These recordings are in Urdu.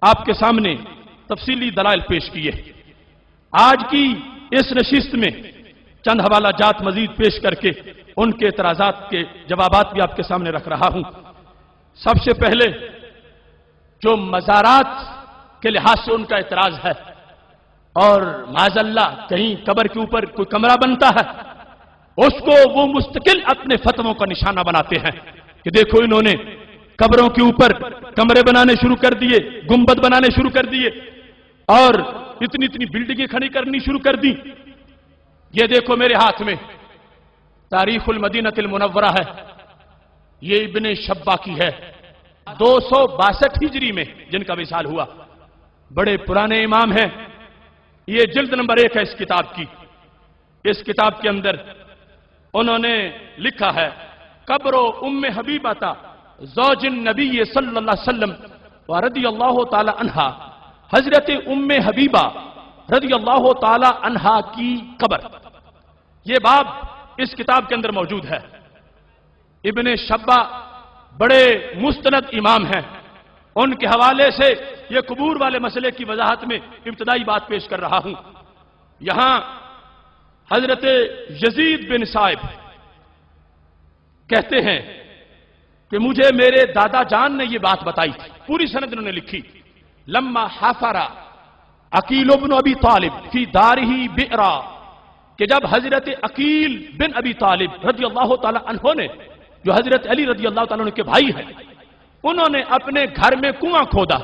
آپ کے سامنے تفصیلی دلائل پیش کیے. آج کی اس نشست میں چند حوالہ جات مزید پیش کر کے ان کے اعتراضات کے جوابات بھی آپ کے سامنے رکھ رہا ہوں. سب سے پہلے جو مزارات کے لحاظ سے ان کا اعتراض ہے اور معاذ اللہ کہیں قبر کے اوپر کوئی کمرہ بنتا ہے، اس کو وہ مستقل اپنے فتووں کا نشانہ بناتے ہیں کہ دیکھو انہوں نے قبروں کے اوپر کمرے بنانے شروع کر دیے، گنبد بنانے شروع کر دیے اور اتنی اتنی بلڈنگیں کھڑی کرنی شروع کر دی. یہ دیکھو میرے ہاتھ میں تاریخ المدینہ المنورہ ہے، یہ ابن شبہ کی ہے، 262 ہجری میں جن کا وصال ہوا. بڑے پرانے امام ہیں. یہ جلد نمبر 1 ہے اس کتاب کی. اس کتاب کے اندر انہوں نے لکھا ہے قبر ام حبیبہ زوج النبی صلی اللہ علیہ وسلم ورضی اللہ تعالی عنہا، حضرت ام حبیبہ رضی اللہ تعالی عنہا کی قبر. یہ باب اس کتاب کے اندر موجود ہے. ابن شبہ بڑے مستند امام ہیں. ان کے حوالے سے یہ قبور والے مسئلے کی وضاحت میں ابتدائی بات پیش کر رہا ہوں. یہاں حضرت یزید بن صائب کہتے ہیں کہ مجھے میرے دادا جان نے یہ بات بتائی تھی. پوری سند انہوں نے لکھی. لما حفر عقیل بن ابی طالب فی دارہ بئرا، کہ جب حضرت عقیل بن ابی طالب رضی اللہ تعالی عنہ نے، جو حضرت علی رضی اللہ تعالی عنہ کے بھائی ہیں، انہوں نے اپنے گھر میں کنواں کھودا،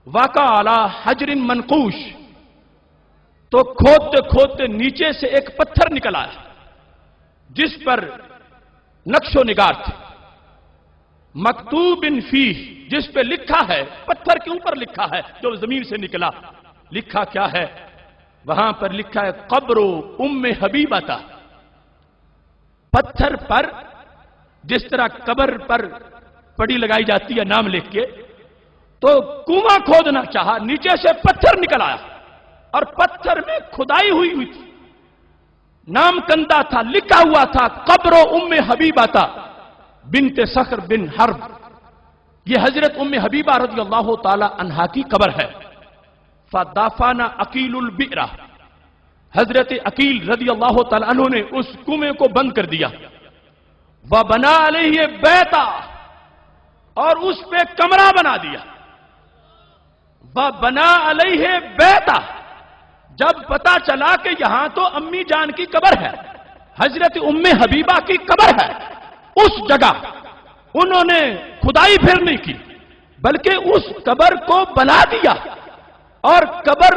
وقع علی حجر منقوش، تو کھودتے کھودتے نیچے سے ایک پتھر نکل آیا جس پر نقش و نگار تھے، مکتوب فیہ، جس پہ لکھا ہے، پتھر کے اوپر لکھا ہے جو زمین سے نکلا. لکھا کیا ہے؟ وہاں پر لکھا ہے قبر ام حبیبہ. پتھر پر جس طرح قبر پر پڑی لگائی جاتی ہے نام لکھ کے، تو کنواں کھودنا چاہا، نیچے سے پتھر نکل آیا اور پتھر میں کھدائی ہوئی تھی، نام کندہ تھا، لکھا ہوا تھا قبر ام حبیبہ بنت صخر بن حرب. یہ حضرت ام حبیبہ رضی اللہ تعالی عنہا کی قبر ہے. فدافن عقیل البئر، حضرت عقیل رضی اللہ تعالی عنہ نے اس کنویں کو بند کر دیا. وبنا علیہ بیتا، اور اس پہ کمرہ بنا دیا. وبنا علیہ بیتا، جب پتا چلا کہ یہاں تو امی جان کی قبر ہے، حضرت ام حبیبہ کی قبر ہے، اس جگہ انہوں نے کھدائی پھر نہیں کی بلکہ اس قبر کو بنا دیا. اور قبر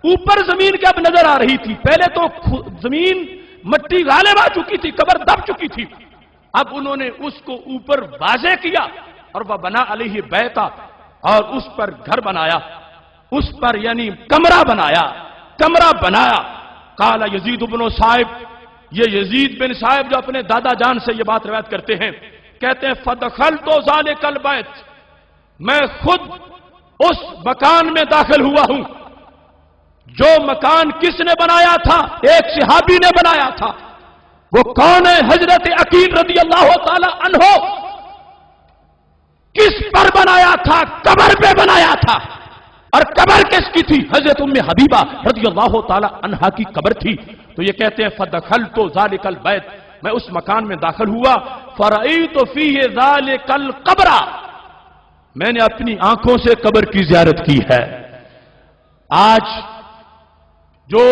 اوپر زمین کے اب نظر آ رہی تھی. پہلے تو زمین مٹی غالب آ چکی تھی، قبر دب چکی تھی. اب انہوں نے اس کو اوپر واضح کیا اور وہ بنا علیہ بیتا، اور اس پر گھر بنایا، اس پر یعنی کمرہ بنایا. قال یزید بن صائب، یہ یزید بن صائب جو اپنے دادا جان سے یہ بات روایت کرتے ہیں، کہتے ہیں فدخلت ذلک البیت، میں خود اس مکان میں داخل ہوا ہوں. جو مکان کس نے بنایا تھا؟ ایک صحابی نے بنایا تھا. وہ کون ہے؟ حضرت عقیل رضی اللہ تعالی عنہ. کس پر بنایا تھا؟ قبر پہ بنایا تھا. اور قبر کس کی تھی؟ حضرت ام حبیبہ رضی اللہ تعالی عنہا کی قبر تھی. تو یہ کہتے ہیں فدخلت ذلک البیت، میں اس مکان میں داخل ہوا. فرأیت فیہ ذلک القبر، میں نے اپنی آنکھوں سے قبر کی زیارت کی ہے. آج جو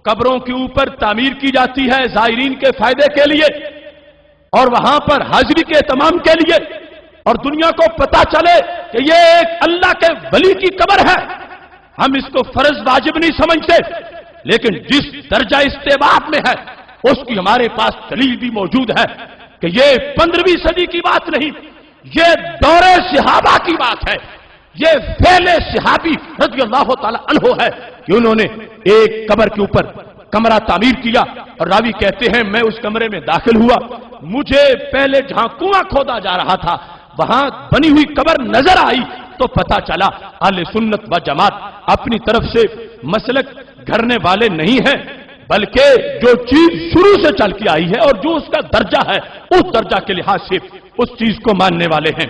قبروں کے اوپر تعمیر کی جاتی ہے زائرین کے فائدے کے لیے اور وہاں پر حاضری کے اہتمام کے لیے، اور دنیا کو پتا چلے کہ یہ ایک اللہ کے ولی کی قبر ہے، ہم اس کو فرض واجب نہیں سمجھتے، لیکن جس درجہ استباحت میں ہے اس کی ہمارے پاس دلیل بھی موجود ہے کہ یہ 15ویں صدی کی بات نہیں، یہ دور صحابہ کی بات ہے. یہ فعل صحابی رضی اللہ تعالی عنہ ہے کہ انہوں نے ایک قبر کے اوپر کمرہ تعمیر کیا. اور راوی کہتے ہیں میں اس کمرے میں داخل ہوا، مجھے پہلے جہاں کنواں کھودا جا رہا تھا وہاں بنی ہوئی قبر نظر آئی تو پتا چلا اہل سنت و جماعت اپنی طرف سے مسلک گھڑنے والے نہیں ہیں، بلکہ جو چیز شروع سے چل کے آئی ہے اور جو اس کا درجہ ہے اس درجہ کے لحاظ سے اس چیز کو ماننے والے ہیں.